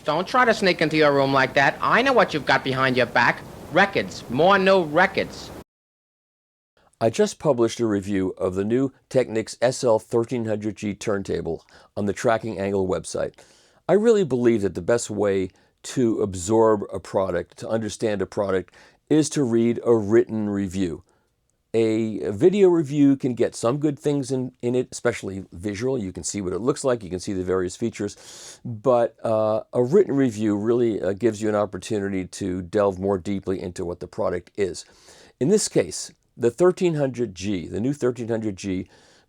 Don't try to sneak into your room like that. I know what you've got behind your back. Records. More new records. I just published a review of the new Technics SL-1300G turntable on the Tracking Angle website. I really believe that the best way to absorb a product, to understand a product, is to read a written review. A video review can get some good things in it, especially visual. You can see what it looks like, you can see the various features, but a written review really gives you an opportunity to delve more deeply into what the product is. In this case, the 1300G, the new 1300G,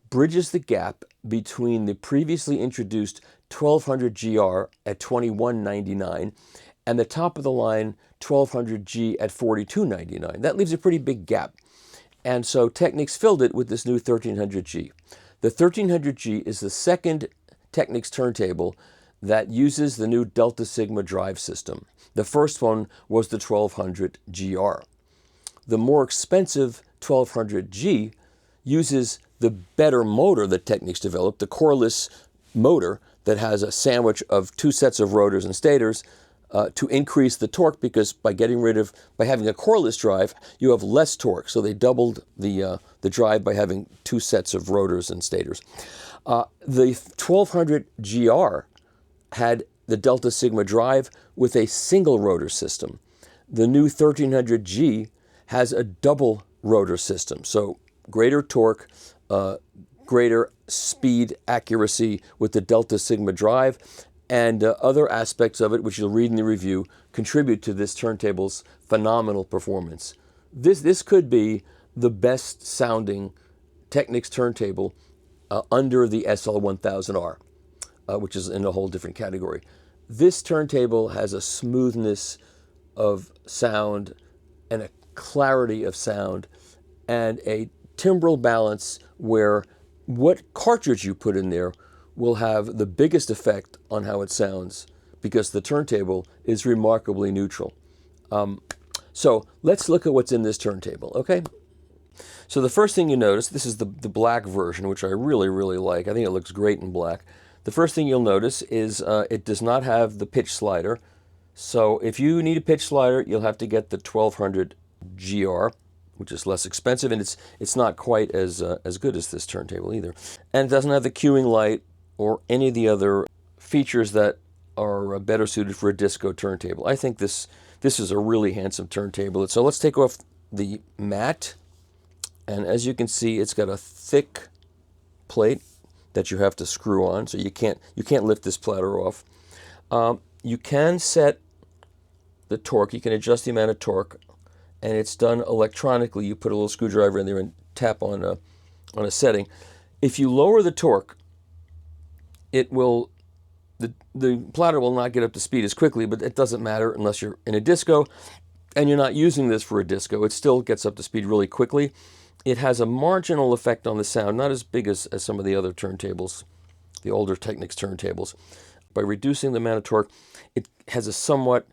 bridges the gap between the previously introduced 1200GR at $21.99 and the top of the line 1200G at $42.99. That leaves a pretty big gap. And so Technics filled it with this new 1300G. The 1300G is the second Technics turntable that uses the new Delta Sigma drive system. The first one was the 1200GR. The more expensive 1200G uses the better motor that Technics developed, the coreless motor that has a sandwich of two sets of rotors and stators to increase the torque, because by having a coreless drive, you have less torque. So they doubled the drive by having two sets of rotors and stators. The 1200GR had the Delta Sigma drive with a single rotor system. The new 1300G has a double rotor system, so greater torque, greater speed accuracy with the Delta Sigma drive, and other aspects of it, which you'll read in the review, contribute to this turntable's phenomenal performance. This could be the best sounding Technics turntable under the SL-1000R, which is in a whole different category. This turntable has a smoothness of sound and a clarity of sound and a timbral balance where what cartridge you put in there will have the biggest effect on how it sounds, because the turntable is remarkably neutral. So let's look at what's in this turntable, okay? So the first thing you notice, this is the black version, which I really, really like. I think it looks great in black. The first thing you'll notice is it does not have the pitch slider. So if you need a pitch slider, you'll have to get the 1200GR, which is less expensive, and it's not quite as good as this turntable either. And it doesn't have the cueing light or any of the other features that are better suited for a disco turntable. I think this is a really handsome turntable. So let's take off the mat, and as you can see, it's got a thick plate that you have to screw on, so you can't lift this platter off. You can set the torque. You can adjust the amount of torque, and it's done electronically. You put a little screwdriver in there and tap on a setting. If you lower the torque, the platter will not get up to speed as quickly, but it doesn't matter unless you're in a disco and you're not using this for a disco. It still gets up to speed really quickly. It has a marginal effect on the sound, not as big as some of the other turntables, the older Technics turntables. By reducing the amount of torque, it has a somewhat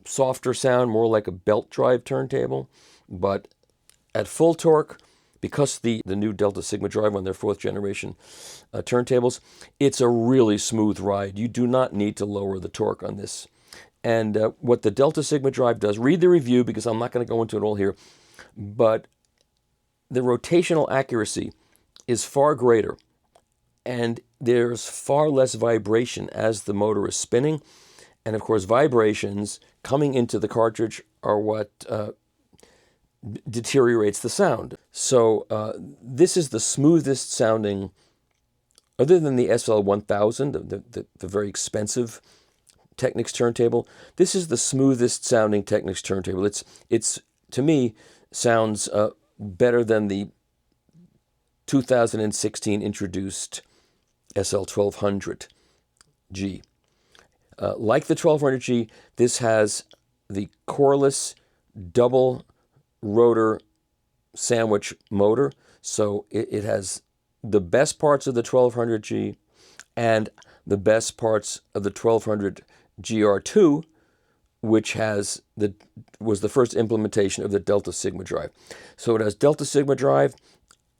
softer sound, more like a belt drive turntable. But at full torque, because the new Delta Sigma drive on their 4th generation turntables, it's a really smooth ride. You do not need to lower the torque on this. And what the Delta Sigma drive does, read the review because I'm not going to go into it all here, but the rotational accuracy is far greater, and there's far less vibration as the motor is spinning. And of course, vibrations coming into the cartridge are what deteriorates the sound. So this is the smoothest sounding, other than the SL-1000, the very expensive Technics turntable. This is the smoothest sounding Technics turntable. It's to me sounds better than the 2016 introduced SL-1200G. Like the 1200G, this has the coreless double rotor sandwich motor. So it has the best parts of the 1200G and the best parts of the 1200GR2, which was the first implementation of the Delta Sigma drive. So it has Delta Sigma drive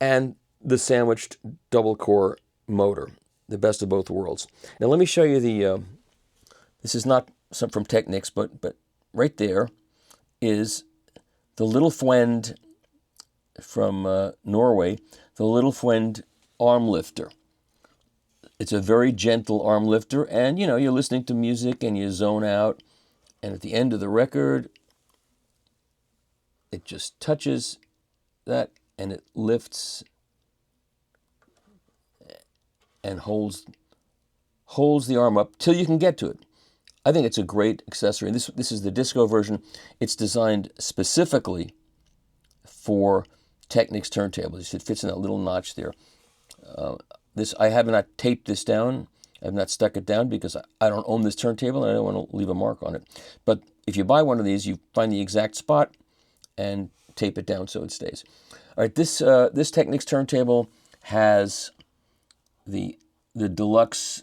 and the sandwiched double core motor, the best of both worlds. Now let me show you the This is not some from Technics, but right there is the Little Friend from Norway, the Little Friend arm lifter. It's a very gentle arm lifter, and you know, you're listening to music and you zone out, and at the end of the record, it just touches that and it lifts and holds the arm up till you can get to it. I think it's a great accessory. This is the disco version. It's designed specifically for Technics turntables. It fits in that little notch there. I have not taped this down. I have not stuck it down because I don't own this turntable and I don't want to leave a mark on it. But if you buy one of these, you find the exact spot and tape it down so it stays. All right, this Technics turntable has the deluxe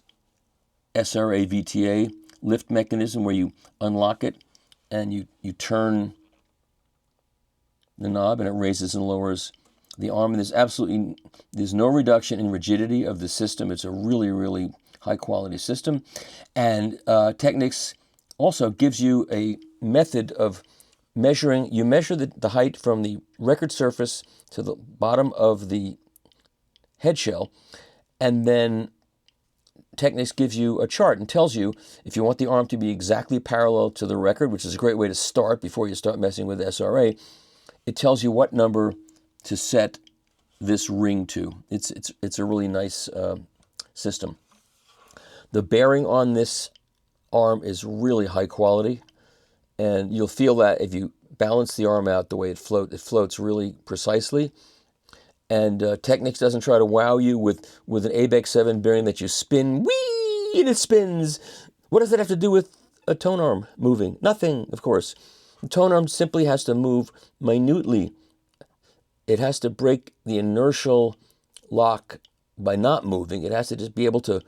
SRA VTA lift mechanism where you unlock it and you turn the knob and it raises and lowers the arm. And there's no reduction in rigidity of the system. It's a really, really high quality system. And Technics also gives you a method of measuring. You measure the height from the record surface to the bottom of the head shell, and then Technics gives you a chart and tells you if you want the arm to be exactly parallel to the record, which is a great way to start before you start messing with SRA. It tells you what number to set this ring to. It's a really nice system. The bearing on this arm is really high quality, and you'll feel that if you balance the arm out the way it floats really precisely. And Technics doesn't try to wow you with an ABEX 7 bearing that you spin, whee, and it spins. What does that have to do with a tone arm moving? Nothing, of course. The tone arm simply has to move minutely. It has to break the inertial lock by not moving. It has to just be able to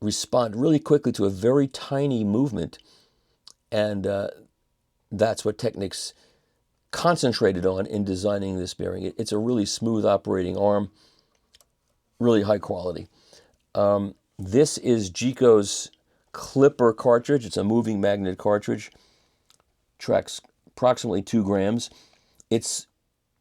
respond really quickly to a very tiny movement. And that's what Technics concentrated on in designing this bearing. It's a really smooth operating arm, really high quality. This is Gico's Clipper cartridge. It's a moving magnet cartridge. Tracks approximately 2 grams. It's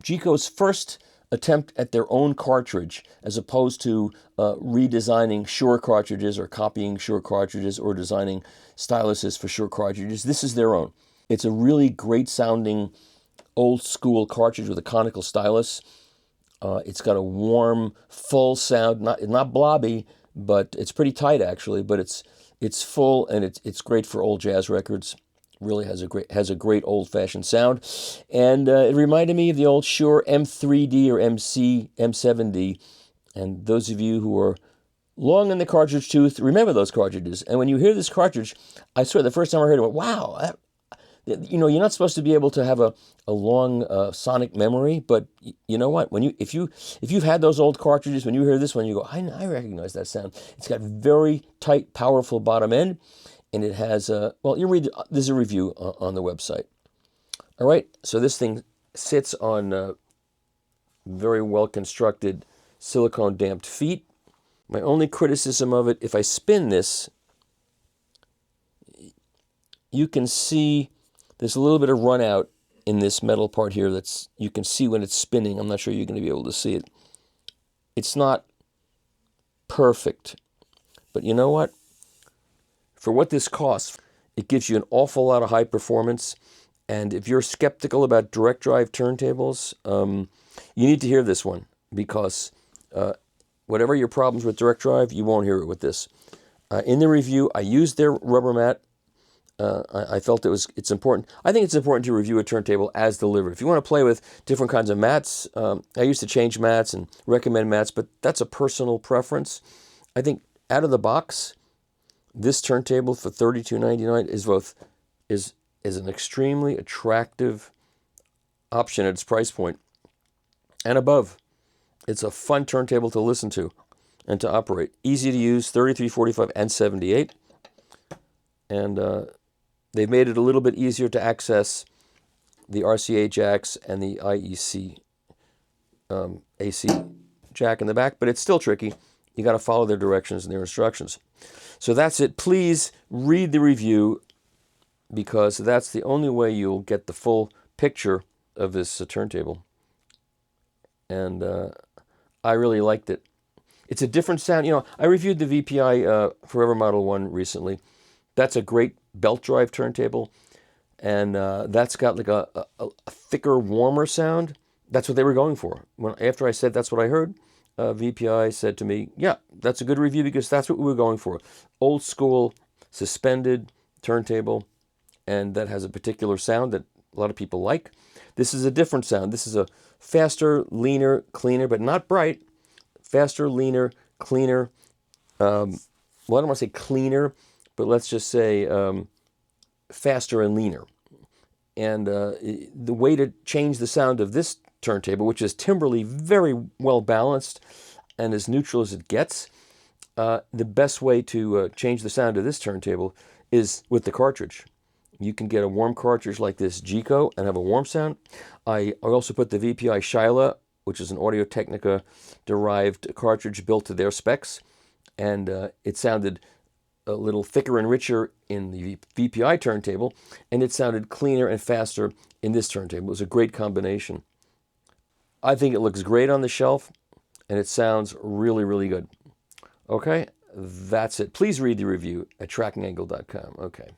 Gico's first attempt at their own cartridge, as opposed to redesigning Shure cartridges or copying Shure cartridges or designing styluses for Shure cartridges. This is their own. It's a really great sounding old school cartridge with a conical stylus. It's got a warm, full sound, not blobby, but it's pretty tight actually. But it's full and it's great for old jazz records. Really has a great old fashioned sound, and it reminded me of the old Shure M3D or M7D. And those of you who are long in the cartridge tooth remember those cartridges. And when you hear this cartridge, I swear the first time I heard it, I went, wow. You know, you're not supposed to be able to have a long sonic memory, but you know what? If you've had those old cartridges, when you hear this one, you go, I recognize that sound. It's got very tight, powerful bottom end, and it has there's a review on the website. All right, so this thing sits on very well constructed silicone damped feet. My only criticism of it, if I spin this, you can see there's a little bit of run out in this metal part here you can see when it's spinning. I'm not sure you're going to be able to see it. It's not perfect, but you know what? For what this costs, it gives you an awful lot of high performance. And if you're skeptical about direct drive turntables, you need to hear this one, because whatever your problems with direct drive, you won't hear it with this. In the review, I used their rubber mat. I felt it's important. I think it's important to review a turntable as delivered. If you want to play with different kinds of mats, I used to change mats and recommend mats, but that's a personal preference. I think out of the box, this turntable for $32.99 is an extremely attractive option at its price point and above. It's a fun turntable to listen to and to operate. Easy to use, 33, 45, and 78. And they've made it a little bit easier to access the RCA jacks and the IEC AC jack in the back, but it's still tricky. You got to follow their directions and their instructions. So that's it. Please read the review, because that's the only way you'll get the full picture of this turntable. And I really liked it. It's a different sound. You know, I reviewed the VPI Forever Model 1 recently. That's a great belt drive turntable. And that's got like a thicker, warmer sound. That's what they were going for. After I said that's what I heard, VPI said to me, yeah, that's a good review because that's what we were going for. Old school, suspended turntable, and that has a particular sound that a lot of people like. This is a different sound. This is a faster, leaner, cleaner, but not bright. Faster, leaner, cleaner. Well, I don't want to say cleaner, but let's just say faster and leaner. And the way to change the sound of this turntable, which is timbrally very well balanced and as neutral as it gets, the best way to change the sound of this turntable is with the cartridge. You can get a warm cartridge like this G-Co and have a warm sound. I also put the VPI Shyla, which is an Audio-Technica derived cartridge built to their specs, and it sounded a little thicker and richer in the VPI turntable, and it sounded cleaner and faster in this turntable. It was a great combination. I think it looks great on the shelf, and it sounds really, really good. Okay, that's it. Please read the review at trackingangle.com. Okay.